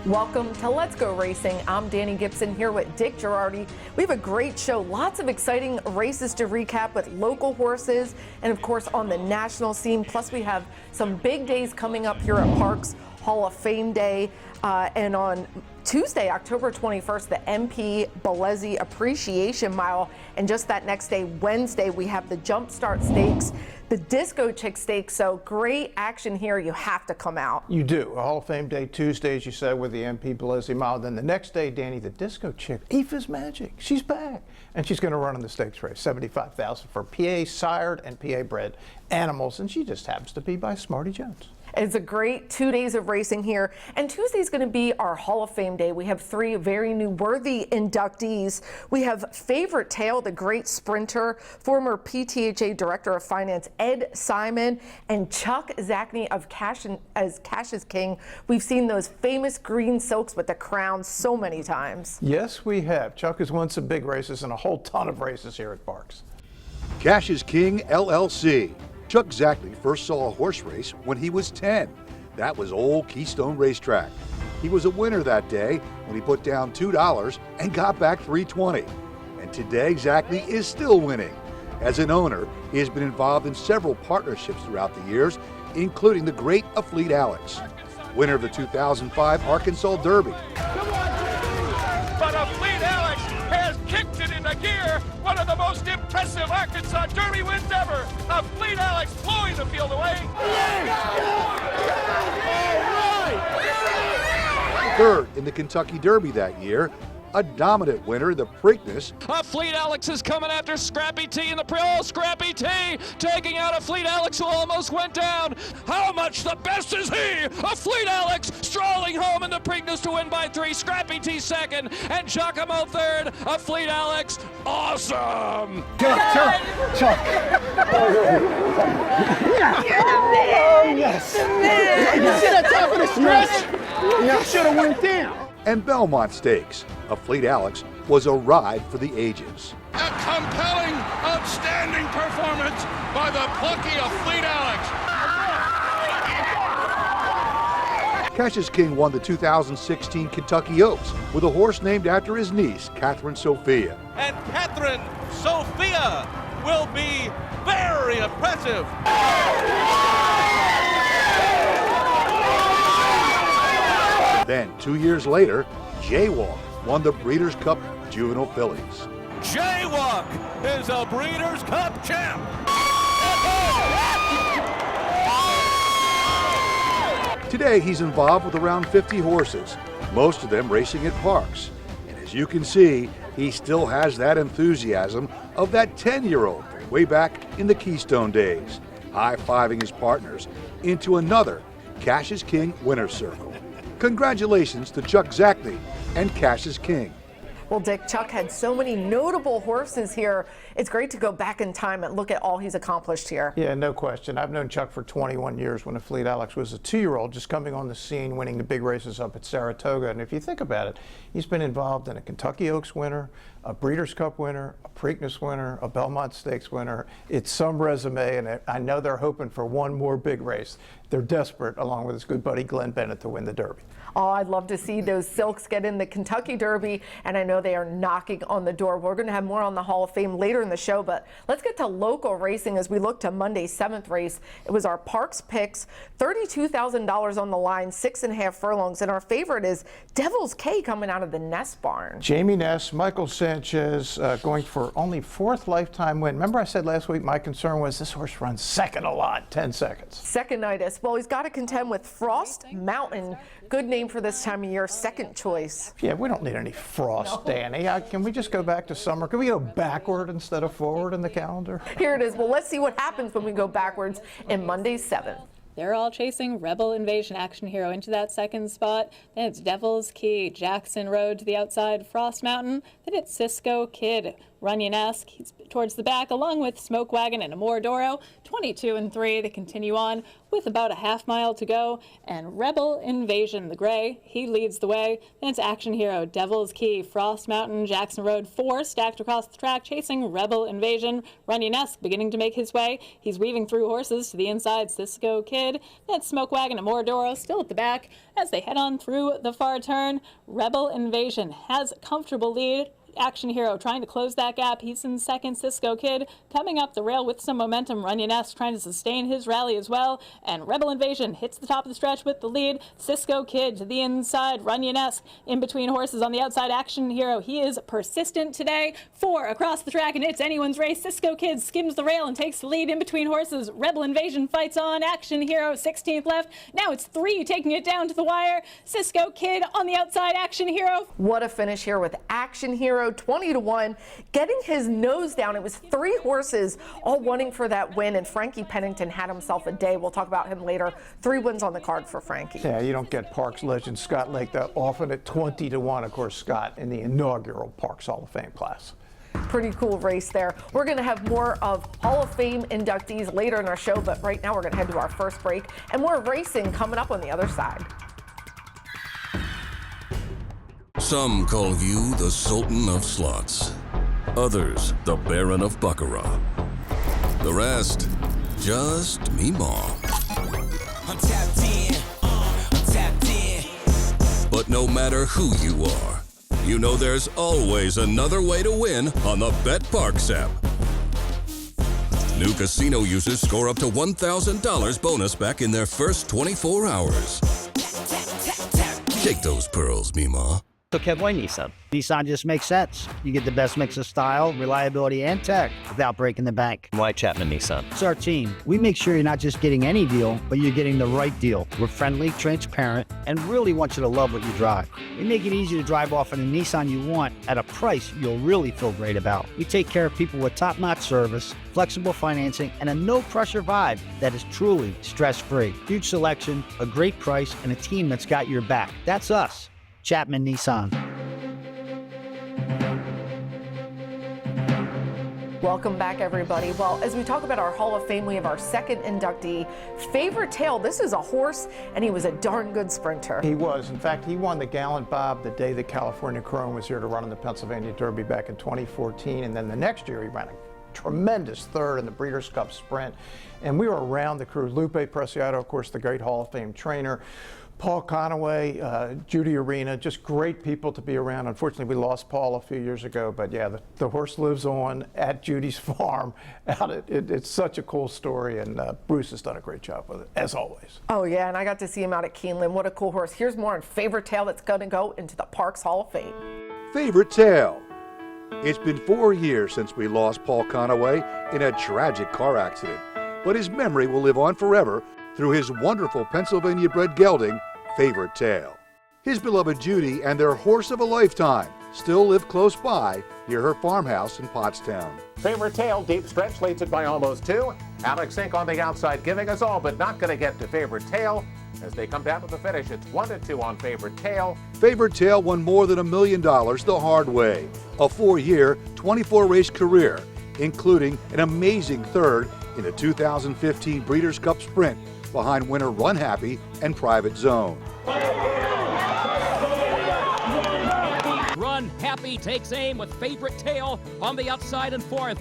Welcome to Let's Go Racing. I'm Dani Gibson here with Dick Jerardi. We have a great show, lots of exciting races to recap with local horses and of course on the national scene. Plus we have some big days coming up here at Parx Hall of Fame Day and on Tuesday, October 21st, the MP Bellezzi Appreciation Mile. And just that next day, Wednesday, we have the Jumpstart Stakes, the Disco Chick Stakes. So great action here. You have to come out. You do. A Hall of Fame Day Tuesday, as you said, with the MP Bellezzi Mile. Then the next day, Dani, the Disco Chick, Aoife's Magic. She's back. And she's going to run in the stakes race. $75,000 for PA sired and PA bred animals. And she just happens to be by Smarty Jones. It's a great 2 days of racing here. And Tuesday is going to be our Hall of Fame Day. We have three very new worthy inductees. We have Favorite Tale, the great sprinter, former PTHA Director of Finance Ed Simon, and Chuck Zachney of as Cash's King. We've seen those famous green silks with the crown so many times. Yes, we have. Chuck has won some big races and a whole ton of races here at Parx. Cash's King, LLC. Chuck Zachney first saw a horse race when he was 10. That was old Keystone Racetrack. He was a winner that day when he put down $2 and got back $3.20. And today, Zachney is still winning. As an owner, he has been involved in several partnerships throughout the years, including the great Afleet Alex, winner of the 2005 Arkansas Derby. But Afleet Alex has kicked it into gear. One of the most impressive Arkansas Derby wins ever. Afleet Alex blowing the field away. Third in the Kentucky Derby that year, a dominant winner, the Preakness. Afleet Alex is coming after Scrappy T in the Scrappy T taking out Afleet Alex, who almost went down. How much the best is he? Afleet Alex strolling home in the Preakness to win by 3. Scrappy T second and Giacomo third. Afleet Alex, awesome. Chuck. You're the man. Yes. The man. You see that top of the stretch? You should have went down. And Belmont Stakes. Afleet Alex was a ride for the ages. A compelling, outstanding performance by the plucky Afleet Alex. Cash's King won the 2016 Kentucky Oaks with a horse named after his niece, Catherine Sophia. And Catherine Sophia will be very impressive. Then 2 years later, Jaywalk won the Breeders' Cup Juvenile Fillies. Jaywalk is a Breeders' Cup champ. Today he's involved with around 50 horses, most of them racing at Parx. And as you can see, he still has that enthusiasm of that 10-year-old way back in the Keystone days, high-fiving his partners into another Cash's King winner's circle. Congratulations to Chuck Zachney and Cash's King. Well, Dick, Chuck had so many notable horses here. It's great to go back in time and look at all he's accomplished here. Yeah, no question. I've known Chuck for 21 years when Afleet Alex was a 2-year-old, just coming on the scene, winning the big races up at Saratoga. And if you think about it, he's been involved in a Kentucky Oaks winner, a Breeders' Cup winner, a Preakness winner, a Belmont Stakes winner. It's some resume, and I know they're hoping for one more big race. They're desperate, along with his good buddy Glenn Bennett, to win the Derby. Oh, I'd love to see those silks get in the Kentucky Derby, and I know they are knocking on the door. We're going to have more on the Hall of Fame later in the show, but let's get to local racing as we look to Monday's 7th race. It was our Parx picks, $32,000 on the line, 6.5 furlongs, and our favorite is Devil's K coming out of the Ness barn. Jamie Ness, Michael Sanchez going for only 4th lifetime win. Remember I said last week my concern was this horse runs second a lot, 10 seconds. Second-itis. Well, he's got to contend with Frost Mountain. Good name for this time of year, second choice. Yeah, we don't need any frost, Dani. Can we just go back to summer? Can we go backward instead of forward in the calendar? Here it is. Well, let's see what happens when we go backwards in Monday's 7th. They're all chasing Rebel Invasion Action Hero into that second spot. Then it's Devil's Key, Jackson Road to the outside, Frost Mountain. Then it's Cisco Kid, Runyon-esque. He's towards the back, along with Smoke Wagon and Amorodoro. 22 and 3. They continue on with about a half mile to go. And Rebel Invasion, the gray, he leads the way. Then it's Action Hero, Devil's Key, Frost Mountain, Jackson Road 4, stacked across the track, chasing Rebel Invasion. Runyon-esque beginning to make his way. He's weaving through horses to the inside. Cisco Kid. Then Smoke Wagon, Amorodoro still at the back as they head on through the far turn. Rebel Invasion has a comfortable lead. Action Hero trying to close that gap. He's in second. Cisco Kid coming up the rail with some momentum. Runyon-esque trying to sustain his rally as well. And Rebel Invasion hits the top of the stretch with the lead. Cisco Kid to the inside. Runyon-esque in between horses on the outside. Action Hero, he is persistent today. 4 across the track, and it's anyone's race. Cisco Kid skims the rail and takes the lead in between horses. Rebel Invasion fights on. Action Hero 16th left. Now it's 3 taking it down to the wire. Cisco Kid on the outside. Action Hero. What a finish here with Action Hero, 20-1, getting his nose down. It was 3 horses all wanting for that win, and Frankie Pennington had himself a day. We'll talk about him later. 3 wins on the card for Frankie. Yeah, you don't get Parx legend Scott Lake that often at 20-1. Of course, Scott in the inaugural Parx Hall of Fame class. Pretty cool race there. We're going to have more of Hall of Fame inductees later in our show, but right now we're going to head to our first break, and more racing coming up on the other side. Some call you the Sultan of Slots. Others, the Baron of Baccarat. The rest, just Meemaw. I'm tapped in, I'm tapped in. But no matter who you are, you know there's always another way to win on the BetParx app. New casino users score up to $1,000 bonus back in their first 24 hours. Take those pearls, Meemaw. So Kev, why Nissan? Nissan just makes sense. You get the best mix of style, reliability, and tech without breaking the bank. Why Chapman Nissan? It's our team. We make sure you're not just getting any deal, but you're getting the right deal. We're friendly, transparent, and really want you to love what you drive. We make it easy to drive off in the Nissan you want at a price you'll really feel great about. We take care of people with top-notch service, flexible financing, and a no-pressure vibe that is truly stress-free. Huge selection, a great price, and a team that's got your back. That's us. Chapman Nissan. Welcome back, everybody. Well, as we talk about our Hall of Fame, we have our second inductee, Favorite Tale. This is a horse, and he was a darn good sprinter. He was. In fact, he won the Gallant Bob the day the California Chrome was here to run in the Pennsylvania Derby back in 2014. And then the next year, he ran a tremendous third in the Breeders' Cup Sprint. And we were around the crew. Lupe Preciado, of course, the great Hall of Fame trainer. Paul Conaway, Judy Arena, just great people to be around. Unfortunately, we lost Paul a few years ago, but yeah, the horse lives on at Judy's farm. It's such a cool story, and Bruce has done a great job with it, as always. Oh yeah, and I got to see him out at Keeneland. What a cool horse. Here's more on Favorite Tale that's going to go into the Parx Hall of Fame. Favorite Tale. It's been 4 years since we lost Paul Conaway in a tragic car accident, but his memory will live on forever through his wonderful Pennsylvania-bred gelding, Favorite Tale. His beloved Judy and their horse of a lifetime still live close by near her farmhouse in Pottstown. Favorite Tale, deep stretch, leads it by almost 2. Alex Sink on the outside giving us all, but not going to get to Favorite Tale. As they come down to the finish, it's 1-2 on Favorite Tale. Favorite Tale won more than $1 million the hard way. A 4-year, 24-race career, including an amazing third in the 2015 Breeders' Cup Sprint behind winner Run Happy and Private Zone. Run Happy takes aim with Favorite Tale on the outside and 4th.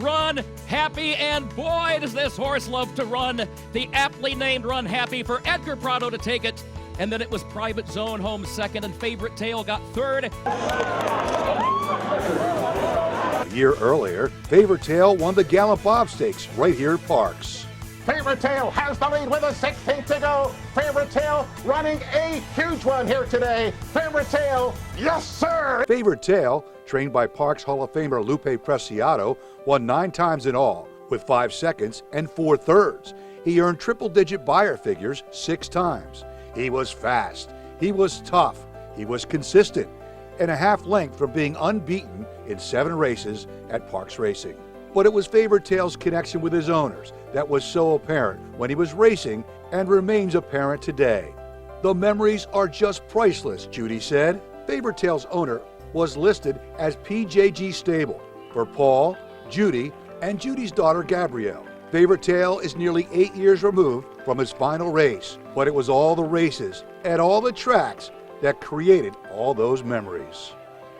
Run Happy, and boy, does this horse love to run. The aptly named Run Happy for Edgar Prado to take it. And then it was Private Zone home second, and Favorite Tale got 3rd. A year earlier, Favorite Tale won the Gallant Bob Stakes right here at Parx. Favorite Tale has the lead with a 16th to go. Favorite Tale running a huge one here today. Favorite Tale, yes sir! Favorite Tale, trained by Parx Hall of Famer Lupe Preciado, won 9 times in all, with 5 seconds and 4 thirds. He earned triple-digit buyer figures 6 times. He was fast, he was tough, he was consistent, and a half length from being unbeaten in 7 races at Parx Racing. But it was Favorite Tale's connection with his owners that was so apparent when he was racing and remains apparent today. The memories are just priceless, Judy said. Favorite Tale's owner was listed as PJG Stable for Paul, Judy, and Judy's daughter Gabrielle. Favorite Tale is nearly 8 years removed from his final race, but it was all the races at all the tracks that created all those memories.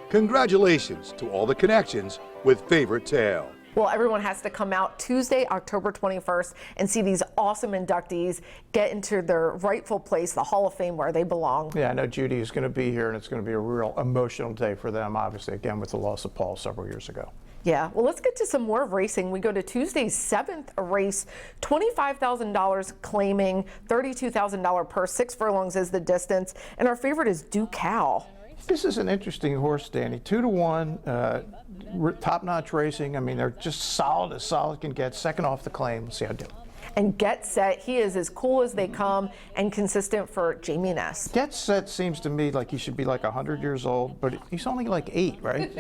Congratulations to all the connections with Favorite Tale. Well, everyone has to come out Tuesday, October 21st, and see these awesome inductees get into their rightful place, the Hall of Fame, where they belong. Yeah, I know Judy is going to be here, and it's going to be a real emotional day for them, obviously, again, with the loss of Paul several years ago. Yeah, well, let's get to some more racing. We go to Tuesday's 7th race, $25,000 claiming, $32,000 purse, 6 furlongs is the distance, and our favorite is Ducal. This is an interesting horse, Danny. 2-1, top-notch racing. I mean, they're just solid as solid can get. Second off the claim. We'll see how it does. And Get Set, he is as cool as they come and consistent for Jamie Ness. Get Set seems to me like he should be like 100 years old, but he's only like 8, right?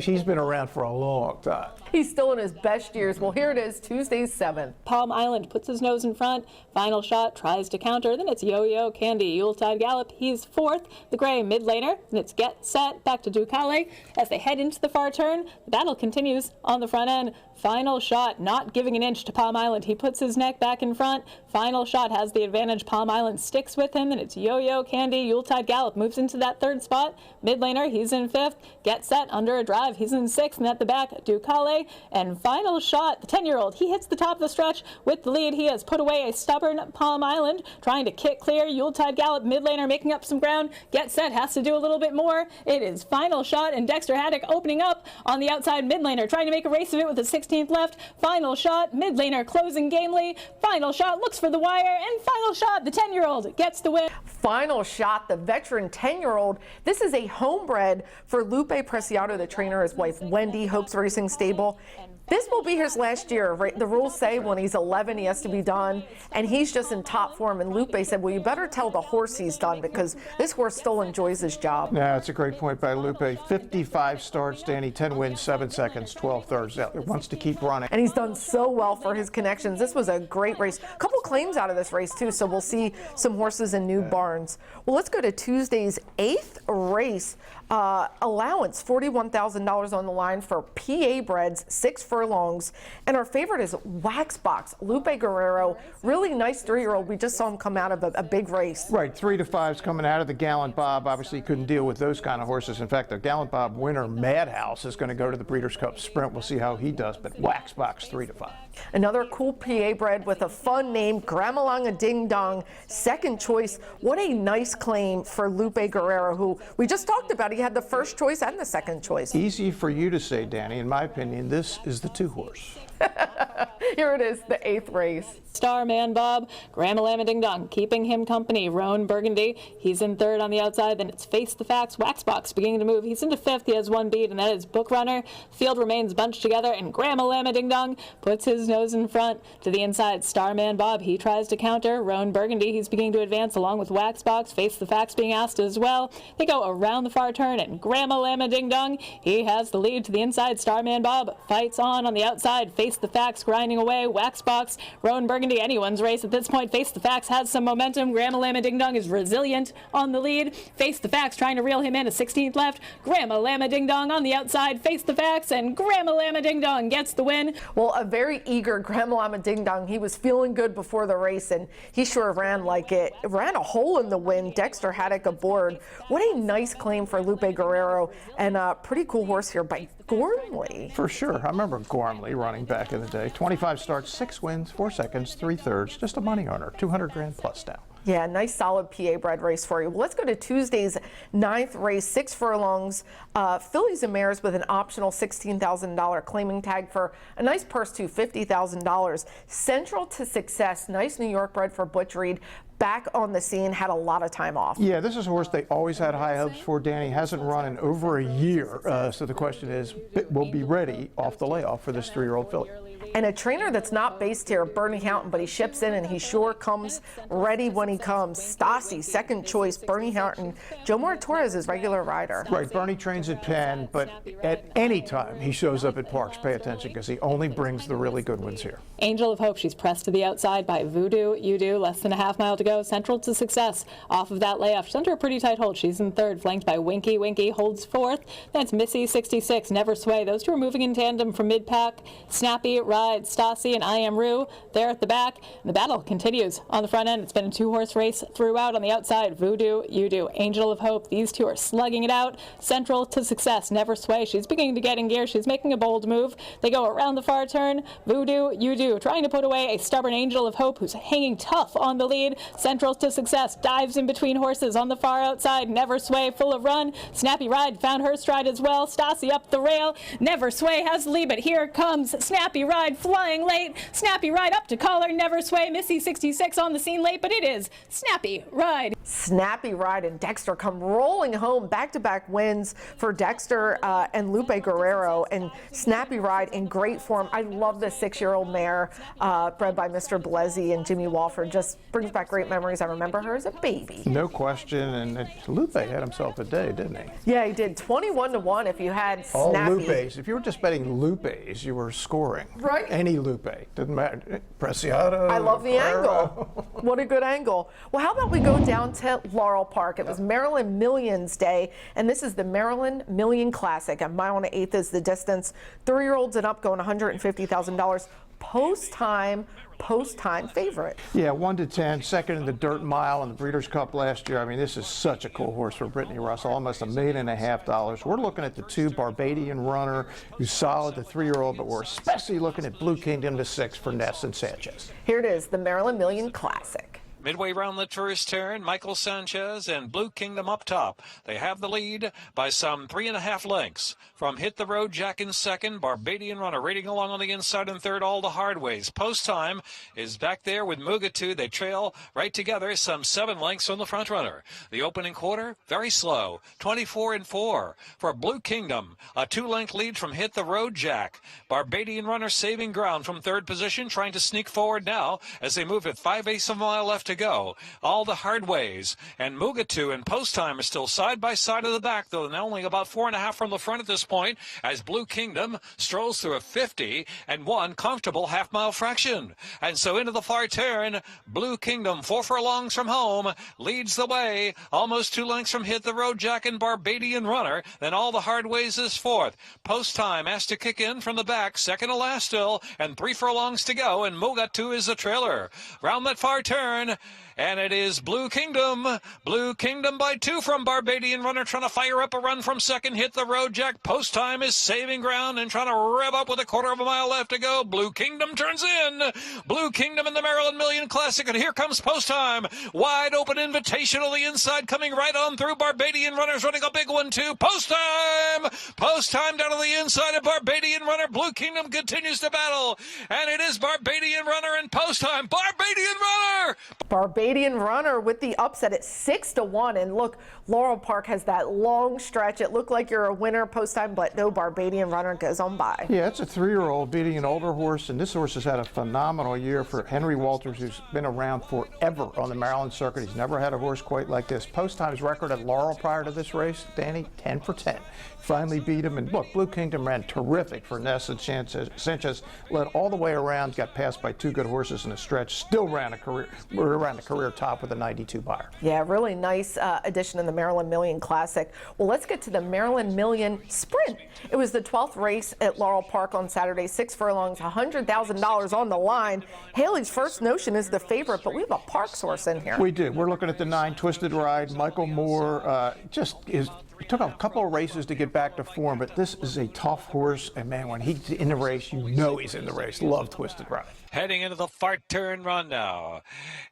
He's been around for a long time. He's still in his best years. Well, here it is, Tuesday's 7th. Palm Island puts his nose in front. Final Shot tries to counter. Then it's Yo-Yo Candy. Yuletide Gallop, he's 4th. The gray mid laner. Then it's Get Set back to Ducale. As they head into the far turn, the battle continues on the front end. Final Shot not giving an inch to Palm Island. He puts his neck back in front. Final Shot has the advantage. Palm Island sticks with him, and it's Yo-Yo Candy. Yuletide Gallop moves into that 3rd spot. Mid laner, he's in 5th. Get Set under a drive. He's in 6th, and at the back, Ducale. And Final Shot, the 10-year-old, he hits the top of the stretch with the lead. He has put away a stubborn Palm Island, trying to kick clear. Yuletide Gallop, mid laner, making up some ground. Get Set has to do a little bit more. It is Final Shot and Dexter Haddock opening up on the outside mid laner, trying to make a race of it with the 16th left. Final Shot, mid laner, closing gamely. Final Shot looks for the wire, and Final Shot, the 10-year-old, gets the win. Final Shot, the veteran 10-year-old. This is a homebred for Lupe Preciado, the trainer, his wife Wendy, Hope's Racing Stable. This will be his last year. Right? The rules say when he's 11, he has to be done, and he's just in top form. And Lupe said, well, you better tell the horse he's done, because this horse still enjoys his job. Yeah, it's a great point by Lupe. 55 starts, Danny, 10 wins, 7 seconds, 12 thirds. He wants to keep running. And he's done so well for his connections. This was a great race. A couple claims out of this race, too, so we'll see some horses in new barns. Well, let's go to Tuesday's 8th race. Allowance, $41,000 on the line for PA breds, 6 furlongs. And our favorite is Wax Box, Lupe Guerrero. Really nice 3-year-old. We just saw him come out of a big race. Right, 3 to 5s coming out of the Gallant Bob. Obviously, couldn't deal with those kind of horses. In fact, the Gallant Bob winner, Madhouse, is going to go to the Breeders' Cup Sprint. We'll see how he does, but Wax Box, 3 to 5. Another cool PA bred with a fun name, Gramalanga Ding Dong, 2nd choice. What a nice claim for Lupe Guerrero, who we just talked about. He had the 1st choice and the 2nd choice. Easy for you to say, Danny. In my opinion, this is the 2-horse. Here it is, the 8th race. Starman Bob, Gramalama Ding Dong, keeping him company. Roan Burgundy, he's in 3rd on the outside. Then it's Face the Facts. Waxbox beginning to move. He's into 5th. He has 1 beat, and that is Book Runner. Field remains bunched together, and Gramalama Ding Dong puts his nose in front to the inside. Starman Bob, he tries to counter. Roan Burgundy, he's beginning to advance along with Waxbox. Face the Facts being asked as well. They go around the far turn, and Gramalama Ding Dong, he has the lead to the inside. Starman Bob fights on the outside. Face the Facts grinding away. Waxbox, Roan Burgundy, anyone's race at this point. Face the Facts has some momentum. Gramalama Ding Dong is resilient on the lead. Face the Facts trying to reel him in. A 16th left. Gramalama Ding Dong on the outside. Face the Facts, and Gramalama Ding Dong gets the win. Well, a very eager Gramalama Ding Dong. He was feeling good before the race, and he sure ran like it. Ran a hole in the wind. Dexter Haddock aboard. What a nice claim for Lupe Guerrero, and a pretty cool horse here by Gormley. For sure. I remember Gormley running back in the day. 25 starts, 6 wins, 4 seconds, 3 thirds. Just a money earner. 200 grand plus now. Yeah, nice solid PA bred race for you. Well, let's go to Tuesday's 9th race, 6 furlongs. Fillies and Mares with an optional $16,000 claiming tag for a nice purse too, $50,000. Central to Success, nice New York bred for Butch Reed. Back on the scene, had a lot of time off. Yeah, this is a horse they always had high hopes for. Danny hasn't run in over a year. So the question is, will be ready off the layoff for this 3-year-old filly. And a trainer that's not based here, Bernie Houghton, but he ships in and he sure comes ready when he comes. Stassi, second choice, Bernie Houghton. Joe Moratora is his regular rider. Right, Bernie trains at Penn, but at any time he shows up at Parx, pay attention because he only brings the really good ones here. Angel of Hope, she's pressed to the outside by Voodoo You Do. Less than a half mile to go. Central to Success off of that layoff. She's under a pretty tight hold. She's in third, flanked by Winky. Winky holds fourth. That's Missy 66, Never Sway. Those two are moving in tandem from mid-pack. Snappy, Ride, Stassi, and I Am Rue there at the back. And the battle continues on the front end. It's been a two-horse race throughout. On the outside, Voodoo You Do, Angel of Hope. These two are slugging it out. Central to Success, Never Sway. She's beginning to get in gear. She's making a bold move. They go around the far turn. Voodoo You Do, trying to put away a stubborn Angel of Hope who's hanging tough on the lead. Central to Success dives in between horses on the far outside. Never Sway full of run. Snappy Ride found her stride as well. Stassi up the rail. Never Sway has the lead, but here comes Snappy Ride flying late. Snappy Ride up to collar. Never Sway. Missy 66 on the scene late, but it is Snappy Ride. Snappy Ride and Dexter come rolling home. Back-to-back wins for Dexter and Lupe Guerrero, and Snappy Ride in great form. I love this 6-year-old mare bred by Mr. Blesi and Jimmy Walford. Just brings back great memories. I remember her as a baby. No question, and Lupe had himself a day, didn't he? Yeah, he did. 21-1 if you had Snappy. All Lupes. If you were just betting Lupes, you were scoring. Right. Any Lupe. Didn't matter. Preciado. I love the angle. What a good angle. Well, how about we go down to Laurel Park? It was Maryland Millions Day, and this is the Maryland Million Classic. A mile and an eighth is the distance. 3-year-olds and up going $150,000. Post-time favorite. Yeah, 1 to 10, second in the Dirt Mile in the Breeders' Cup last year. I mean, this is such a cool horse for Brittany Russell, almost $1.5 million. We're looking at the 2 Barbadian Runner, who's solid, the 3-year-old, but we're especially looking at Blue Kingdom, the 6 for Ness and Sanchez. Here it is, the Maryland Million Classic. Midway round the first turn, Michael Sanchez and Blue Kingdom up top. They have the lead by some 3.5 lengths. From Hit the Road Jack in second, Barbadian Runner raiding along on the inside in third, all the hard ways. Post Time is back there with Mugatu. They trail right together, some 7 lengths from the front runner. The opening quarter, very slow, 24-4 for Blue Kingdom. A 2-length lead from Hit the Road Jack. Barbadian Runner saving ground from third position, trying to sneak forward now as they move at 5/8 of a mile left to go. All the hard ways, and Mugatu and Post Time are still side by side of the back, though they're only about 4.5 from the front at this point, as Blue Kingdom strolls through a 50-1 comfortable half-mile fraction. And so into the far turn, Blue Kingdom, 4 furlongs from home, leads the way, almost 2 lengths from Hit the Road Jack and Barbadian Runner. Then all the hard ways is fourth. Post Time has to kick in from the back, second to last still, and 3 furlongs to go, and Mugatu is the trailer. Round that far turn, and it is Blue Kingdom by 2 from Barbadian Runner, trying to fire up a run from second. Hit the Road Jack. Post Time is saving ground and trying to rev up with 1/4 of a mile left to go. Blue Kingdom turns in. Blue Kingdom in the Maryland Million Classic, and here comes Post Time. Wide open invitation on the inside, coming right on through. Barbadian Runner's running a big one too. Post Time down to the inside of Barbadian Runner. Blue Kingdom continues to battle, and it is Barbadian Runner and Post Time. Barbadian Runner! Barbadian Runner with the upset at 6-1, and look, Laurel Park has that long stretch. It looked like you're a winner Post Time, but no, Barbadian Runner goes on by. Yeah, it's a 3-year-old beating an older horse, and this horse has had a phenomenal year for Henry Walters, who's been around forever on the Maryland circuit. He's never had a horse quite like this. Post Time's record at Laurel prior to this race, Danny, 10 for 10. Finally beat him, and look, Blue Kingdom ran terrific for Ness and Sanchez, led all the way around, got passed by 2 good horses in a stretch, still ran a career top with a 92 buyer. Yeah, really nice addition in the Maryland Million Classic. Well, let's get to the Maryland Million Sprint. It was the 12th race at Laurel Park on Saturday, 6 furlongs, $100,000 on the line. Haley's First Notion is the favorite, but we have a Parx horse in here. We do. We're looking at the 9 Twisted Ride. Michael Moore it took a couple of races to get back to form, but this is a tough horse, and man, when he's in the race, you know he's in the race. Love Twisted Ride. Heading into the far turn run now.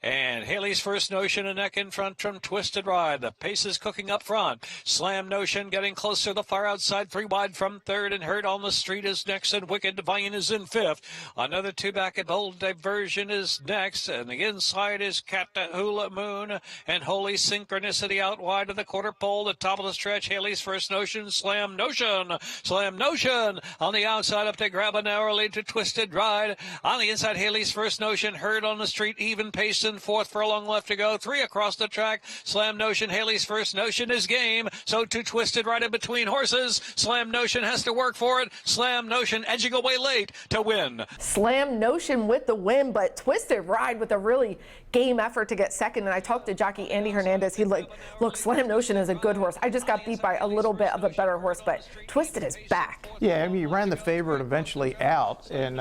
And Haley's First Notion a neck in front from Twisted Ride. The pace is cooking up front. Slam Notion getting closer to the far outside. 3 wide from third, and Hurt on the Street is next, and Wicked Divine is in fifth. Another 2 back at Bold Diversion is next, and the inside is Catahoula Moon and Holy Synchronicity out wide of the quarter pole. The top of the stretch stretch. Haley's First Notion, Slam Notion. Slam Notion on the outside up to grab a narrow lead to Twisted Ride. On the inside, Haley's First Notion, Herd on the street, even pace in fourth, furlong left to go. 3 across the track. Slam Notion, Haley's First Notion is game. So to Twisted Ride in between horses. Slam Notion has to work for it. Slam Notion edging away late to win. Slam Notion with the win, but Twisted Ride with a really game effort to get second. And I talked to jockey Andy Hernandez. He like, look, Slam Notion is a good horse. I just got beat by a little bit of a better horse, but Twisted is back. Yeah, I mean, he ran the favorite eventually out, and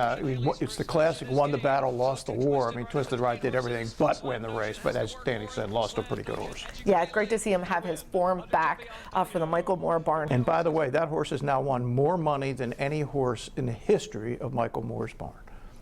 it's the classic won the battle, lost the war. I mean, Twisted Ride did everything but win the race, but as Danny said, lost a pretty good horse. Yeah, it's great to see him have his form back for the Michael Moore barn. And by the way, that horse has now won more money than any horse in the history of Michael Moore's barn.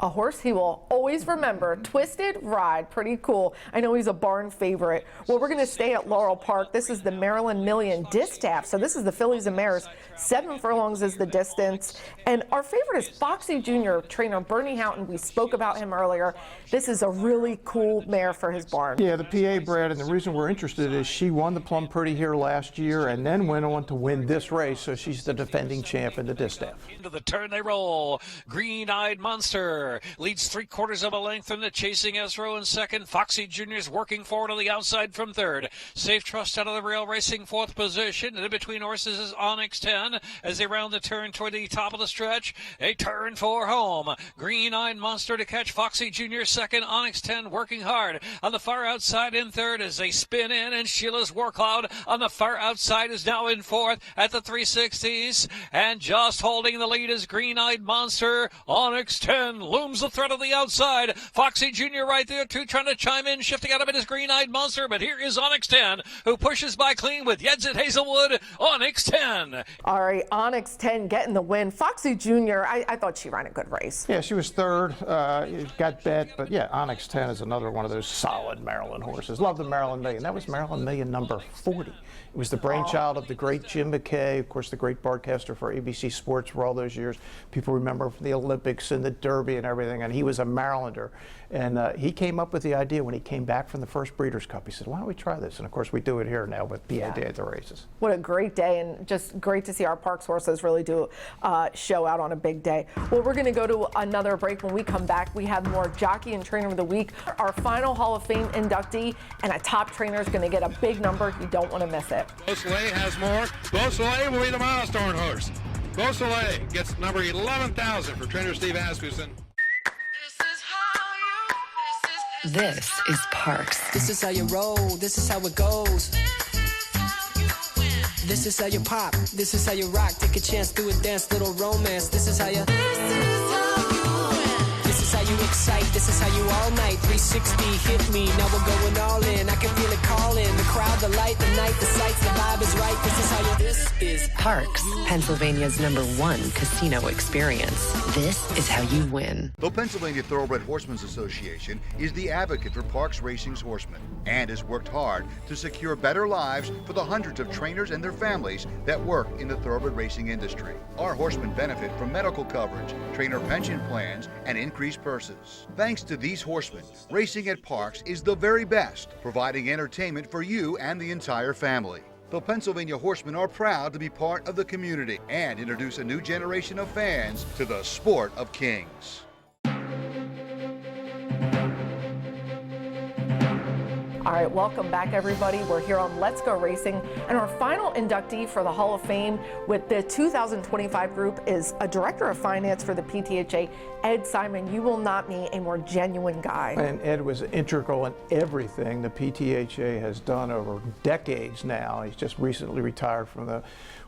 A horse he will always remember, Twisted Ride, pretty cool. I know he's a barn favorite. Well, we're going to stay at Laurel Park. This is the Maryland Million Distaff. So this is the fillies and mares. 7 furlongs is the distance. And our favorite is Foxy Jr., trainer Bernie Houghton. We spoke about him earlier. This is a really cool mare for his barn. Yeah, the PA bred, and the reason we're interested is she won the Plum Pretty here last year and then went on to win this race, so she's the defending champ in the distaff. Into the turn they roll. Green-Eyed Monster leads 3/4 of a length in the chasing Esro in second. Foxy Jr.'s working forward on the outside from third. Safe Trust out of the rail racing fourth position. And in between horses is Onyx 10 as they round the turn toward the top of the stretch. A turn for home. Green-Eyed Monster to catch Foxy Jr. second. Onyx 10 working hard on the far outside in third as they spin in, and Sheila's Warcloud on the far outside is now in fourth at the 360s. And just holding the lead is Green-Eyed Monster. Onyx 10 looms the threat of the outside. Foxy Jr. right there too, trying to chime in, shifting out of it is Green-Eyed Monster, but here is Onyx 10, who pushes by clean with Yedzit Hazelwood. Onyx 10. All right, Onyx 10 getting the win. Foxy Jr., I thought she ran a good race. Yeah, she was third, got bet, but yeah, Onyx 10 is another one of those solid Maryland horses. Love the Maryland Million. That was Maryland Million number 40. It was the brainchild of the great Jim McKay, of course, the great broadcaster for ABC Sports for all those years. People remember from the Olympics and the Derby and everything, and he was a Marylander. And he came up with the idea when he came back from the first Breeders' Cup. He said, why don't we try this? And of course, we do it here now with PA Day at the races. What a great day, and just great to see our Parx horses really do show out on a big day. Well, we're going to go to another break. When we come back, we have more Jockey and Trainer of the Week, our final Hall of Fame inductee, and a top trainer is going to get a big number. You don't want to miss it. Beausoleil has more. Beausoleil will be the milestone horse. Beausoleil gets number 11,000 for trainer Steve Asmussen. This is Parx. This is how you roll. This is how it goes. This is how you pop. This is how you rock. Take a chance, do a dance, little romance. This is how you. This is how you excite. This is how you all night. 360 hit me. Now we're going all in. I can feel it calling. The crowd, the light, the night, the sights, the vibe is right. This is how you. This is Parx, Pennsylvania's #1 casino experience. This is how you win. The Pennsylvania Thoroughbred Horsemen's Association is the advocate for Parx Racing's horsemen and has worked hard to secure better lives for the hundreds of trainers and their families that work in the thoroughbred racing industry. Our horsemen benefit from medical coverage, trainer pension plans, and increased purses. Thanks to these horsemen, racing at Parx is the very best, providing entertainment for you and the entire family. The Pennsylvania Horsemen are proud to be part of the community and introduce a new generation of fans to the sport of kings. All right, welcome back, everybody. We're here on Let's Go Racing, and our final inductee for the Hall of Fame with the 2025 group is a director of finance for the PTHA, Ed Simon. You will not meet a more genuine guy. And Ed was integral in everything the PTHA has done over decades now. He's just recently retired from the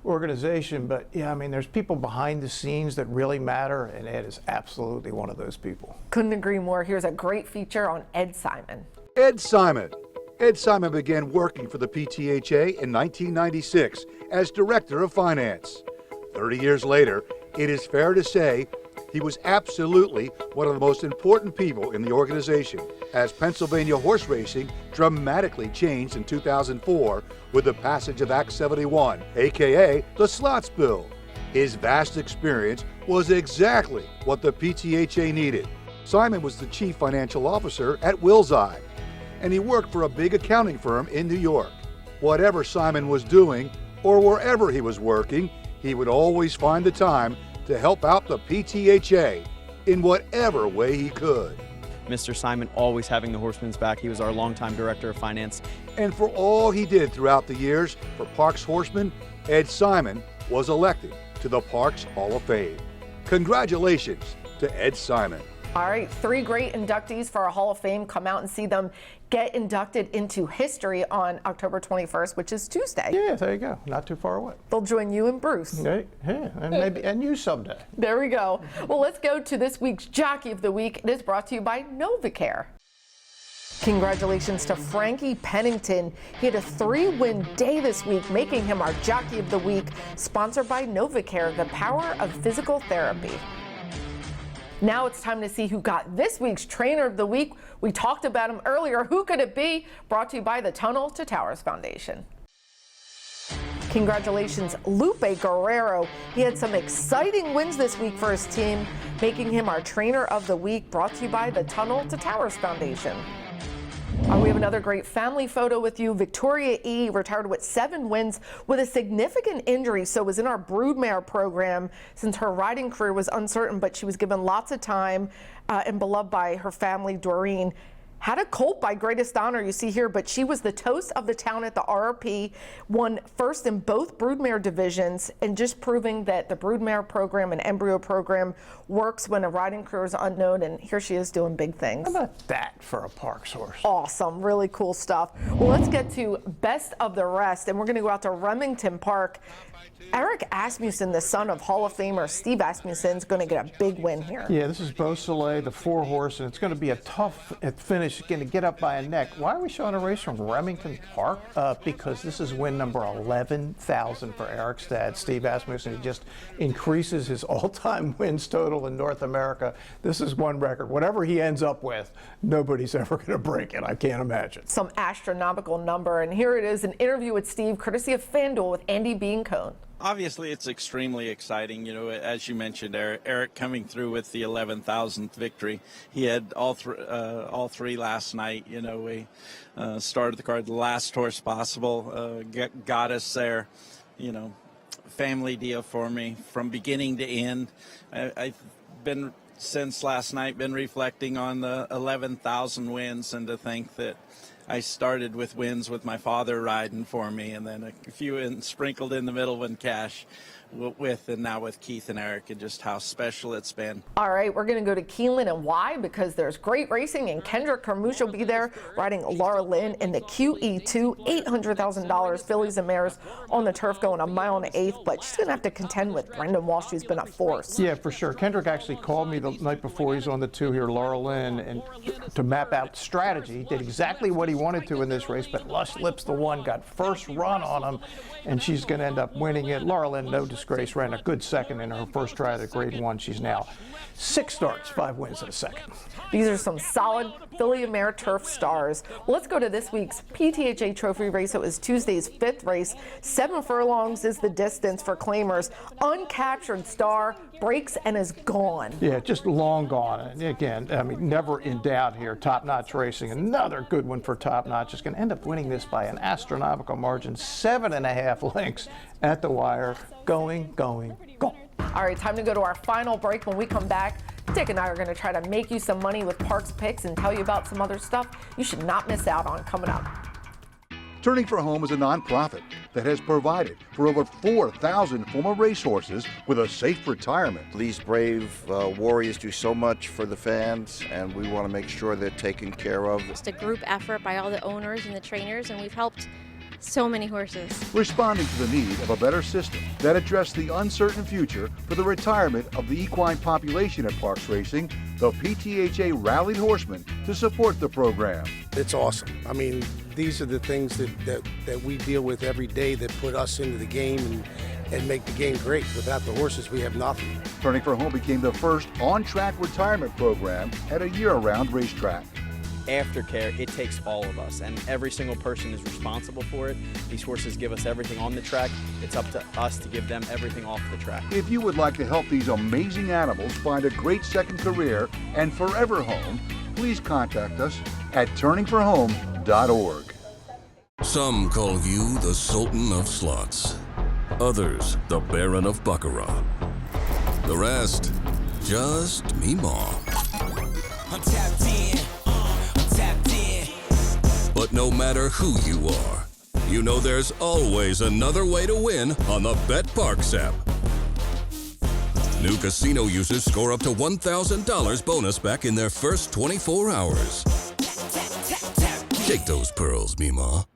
organization, but yeah, I mean, there's people behind the scenes that really matter, and Ed is absolutely one of those people. Couldn't agree more. Here's a great feature on Ed Simon. Ed Simon. Ed Simon began working for the PTHA in 1996 as Director of Finance. 30 years later, it is fair to say he was absolutely one of the most important people in the organization, as Pennsylvania horse racing dramatically changed in 2004 with the passage of Act 71, aka the Slots Bill. His vast experience was exactly what the PTHA needed. Simon was the Chief Financial Officer at Wills Eye, and he worked for a big accounting firm in New York. Whatever Simon was doing, or wherever he was working, he would always find the time to help out the PTHA in whatever way he could. Mr. Simon always having the horseman's back. He was our longtime director of finance. And for all he did throughout the years for Parx Horsemen, Ed Simon was elected to the Parx Hall of Fame. Congratulations to Ed Simon. All right, 3 great inductees for our Hall of Fame. Come out and see them get inducted into history on October 21st, which is Tuesday. Yeah, there you go. Not too far away. They'll join you and Bruce. Yeah, and you someday. There we go. Well, let's go to this week's Jockey of the Week. It is brought to you by NovaCare. Congratulations to Frankie Pennington. He had a 3-win day this week, making him our Jockey of the Week, sponsored by NovaCare, the power of physical therapy. Now it's time to see who got this week's Trainer of the Week. We talked about him earlier. Who could it be? Brought to you by the Tunnel to Towers Foundation. Congratulations, Lupe Guerrero. He had some exciting wins this week for his team, making him our Trainer of the Week, brought to you by the Tunnel to Towers Foundation. We have another great family photo with you. Victoria E. retired with 7 wins with a significant injury, so was in our broodmare program since her riding career was uncertain, but she was given lots of time and beloved by her family, Doreen. Had a colt by greatest honor, you see here, but she was the toast of the town at the RRP, won first in both broodmare divisions, and just proving that the broodmare program and embryo program works when a riding career is unknown, and here she is doing big things. How about that for a Parx horse? Awesome, really cool stuff. Well, let's get to best of the rest, and we're going to go out to Remington Park. Eric Asmussen, the son of Hall of Famer Steve Asmussen, is going to get a big win here. Yeah, this is Beausoleil, the 4-horse, and it's going to be a tough finish. It's going to get up by a neck. Why are we showing a race from Remington Park? Because this is win number 11,000 for Eric's dad, Steve Asmussen. He just increases his all-time wins total in North America. This is one record. Whatever he ends up with, nobody's ever going to break it. I can't imagine. Some astronomical number, and here it is, an interview with Steve, courtesy of FanDuel with Andy Beancone. Obviously, it's extremely exciting. You know, as you mentioned, Eric coming through with the 11,000th victory. He had all three last night. You know, we started the card the last horse possible, got us there. You know, family deal for me from beginning to end. I've been, since last night, been reflecting on the 11,000 wins, and to think that I started with wins with my father riding for me, and then a few sprinkled in the middle when Cash and now with Keith and Eric, and just how special it's been. All right, we're going to go to Keeneland, and why? Because there's great racing, and Kendrick Carmouche will be there riding Laura Lynn in the QE2, $800,000 fillies and mares on the turf, going 1 1/8 miles, but she's going to have to contend with Brendan Walsh, who's been a force. Yeah, for sure. Kendrick actually called me the night before he's on the 2 here, Laura Lynn, and to map out strategy. He did exactly what he wanted to in this race, but Lush Lips, the one, got first run on him, and she's going to end up winning it. Laura Lynn, no disgrace, ran a good second in her first try at the Grade 1. She's now 6 starts, 5 wins in a second. These are some solid filly and mare turf stars. Well, let's go to this week's PTHA Trophy race. It was Tuesday's 5th race. 7 furlongs is the distance for claimers. Uncaptured star breaks and is gone. Yeah, just long gone. And again, I mean, never in doubt here. Top Notch Racing, another good one for Top Notch. Is going to end up winning this by an astronomical margin, 7.5 lengths at the wire. Going. All right, time to go to our final break. When we come back, Dick and I are going to try to make you some money with Parx Picks and tell you about some other stuff you should not miss out on coming up. Turning for Home is a nonprofit that has provided for over 4,000 former racehorses with a safe retirement. These brave warriors do so much for the fans, and we want to make sure they're taken care of. It's a group effort by all the owners and the trainers, and we've helped so many horses. Responding to the need of a better system that addressed the uncertain future for the retirement of the equine population at Parx Racing, the PTHA rallied horsemen to support the program. It's awesome. I mean, these are the things that we deal with every day that put us into the game and make the game great. Without the horses, we have nothing. Turning for Home became the first on-track retirement program at a year-round racetrack. Aftercare, it takes all of us, and every single person is responsible for it. These horses give us everything on the track. It's up to us to give them everything off the track. If you would like to help these amazing animals find a great second career and forever home, please contact us at turningforhome.org. Some call you the Sultan of Slots. Others, the Baron of Baccarat. The rest, just me ma. I'm tapped in. I'm tapped in. But no matter who you are, you know there's always another way to win on the Parx app. New casino users score up to $1,000 bonus back in their first 24 hours. Shake those pearls, Mima.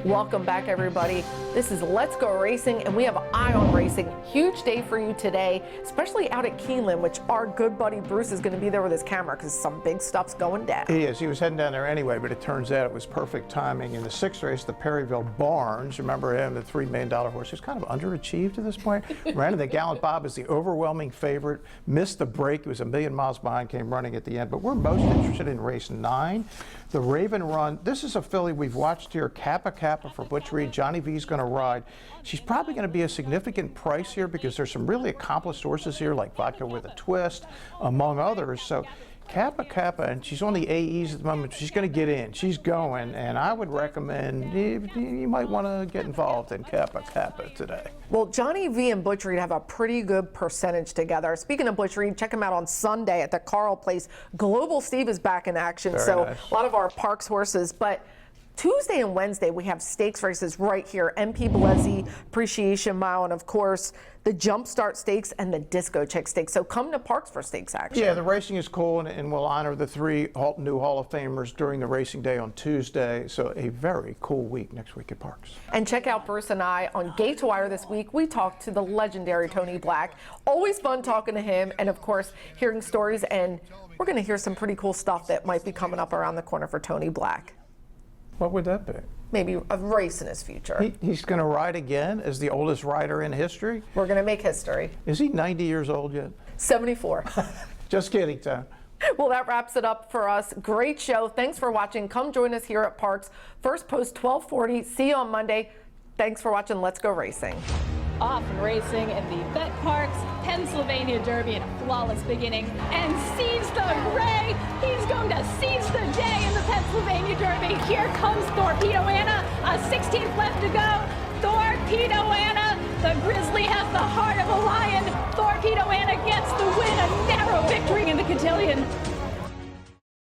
Welcome back, everybody. This is Let's Go Racing, and we have Eye on Racing. Huge day for you today, especially out at Keeneland, which our good buddy Bruce is going to be there with his camera because some big stuff's going down. He is. He was heading down there anyway, but it turns out it was perfect timing. In the 6th race, the Perryville Barnes, remember him, the $3 million horse, who's kind of underachieved to this point. Ran in the Gallant Bob as the overwhelming favorite, missed the break. He was 1,000,000 miles behind, came running at the end. But we're most interested in race 9, the Raven Run. This is a filly we've watched here, Kappa for Butch Reed. Johnny V's going to ride. She's probably going to be a significant price here because there's some really accomplished horses here like Vodka with a Twist, among others. So Kappa, and she's on the AEs at the moment. She's going to get in. She's going, and I would recommend you might want to get involved in Kappa today. Well, Johnny V and Butch Reed have a pretty good percentage together. Speaking of Butch Reed, check him out on Sunday at the Carl Place. Global Steve is back in action, Very so nice. A lot of our Parx horses. But Tuesday and Wednesday, we have stakes races right here. MP Bellezzi Appreciation Mile, and of course, the Jumpstart Stakes and the Disco Chick Stakes. So come to Parx for stakes action. Yeah, the racing is cool, and we'll honor the 3 new Hall of Famers during the racing day on Tuesday. So a very cool week next week at Parx. And check out Bruce and I on Gate to Wire this week. We talked to the legendary Tony Black. Always fun talking to him, and of course, hearing stories. And we're going to hear some pretty cool stuff that might be coming up around the corner for Tony Black. What would that be? Maybe a race in his future. He's going to ride again as the oldest rider in history? We're going to make history. Is he 90 years old yet? 74. Just kidding, Tom. Well, that wraps it up for us. Great show. Thanks for watching. Come join us here at Parx. First post 12:40. See you on Monday. Thanks for watching Let's Go Racing. Off and racing in the Parx Pennsylvania Derby in a flawless beginning, and seize the gray. He's going to seize the day in the Pennsylvania Derby. Here comes Torpedo Anna, a 16th left to go. Torpedo Anna, the Grizzly has the heart of a lion. Torpedo Anna gets the win, a narrow victory in the cotillion.